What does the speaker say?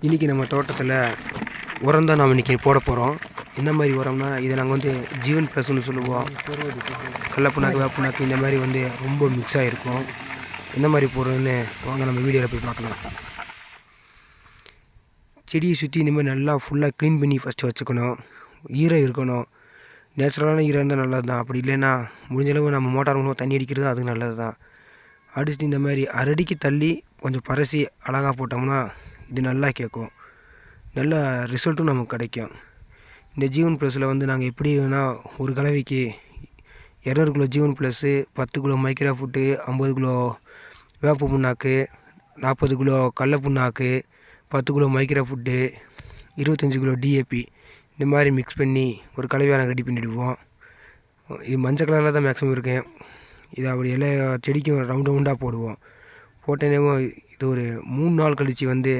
இன்றைக்கி நம்ம தோட்டத்தில் உரம் தான் நாம் இன்றைக்கி போட போகிறோம். என்ன மாதிரி உரம்னா, இதை நாங்கள் வந்து ஜீவன் ப்ளஸ்ன்னு சொல்லுவோம். கடலப்புண்ணாக்கு, வேப்புண்ணாக்கு இந்த மாதிரி வந்து ரொம்ப மிக்ஸ் ஆகிருக்கும். என்ன மாதிரி போடுறதுன்னு வாங்க நம்ம வீடியோவில் போய் பார்க்கலாம். செடியை சுற்றி இந்த மாதிரி நல்லா ஃபுல்லாக க்ளீன் பண்ணி ஃபஸ்ட்டு வச்சுக்கணும். ஈரம் இருக்கணும். நேச்சுரலான ஈரம் இருந்தால் நல்லது தான். அப்படி இல்லைன்னா முடிஞ்சளவு நம்ம மோட்டார் மூலமாக தண்ணி அடிக்கிறது அதுக்கு நல்லது தான். அடிச்சுட்டு இந்த மாதிரி அரடிக்கு தள்ளி கொஞ்சம் பரசி அழகாக போட்டோம்னா இது நல்லா கேட்கும். நல்ல ரிசல்ட்டும் நமக்கு கிடைக்கும். இந்த ஜீவன் ப்ளஸில் வந்து நாங்கள் எப்படி வேணால் ஒரு கலவைக்கு 200 kilo Jeevan plus, 10 kilo micro food, 50 kilo வேப்ப புண்ணாக்கு, 40 கிலோ கடல புண்ணாக்கு, 10 kilo micro food, 25 kilo DAP இந்த மாதிரி மிக்ஸ் பண்ணி ஒரு கலவையாக நாங்கள் ரெடி பண்ணிவிடுவோம். இது மஞ்சள் கலரில் தான் மேக்ஸிமம் இருக்கேன். இதை அப்படி எல்லா செடிக்கும் ரவுண்டாக போடுவோம். போட்டேனே இது ஒரு 3 நாள் கழித்து வந்து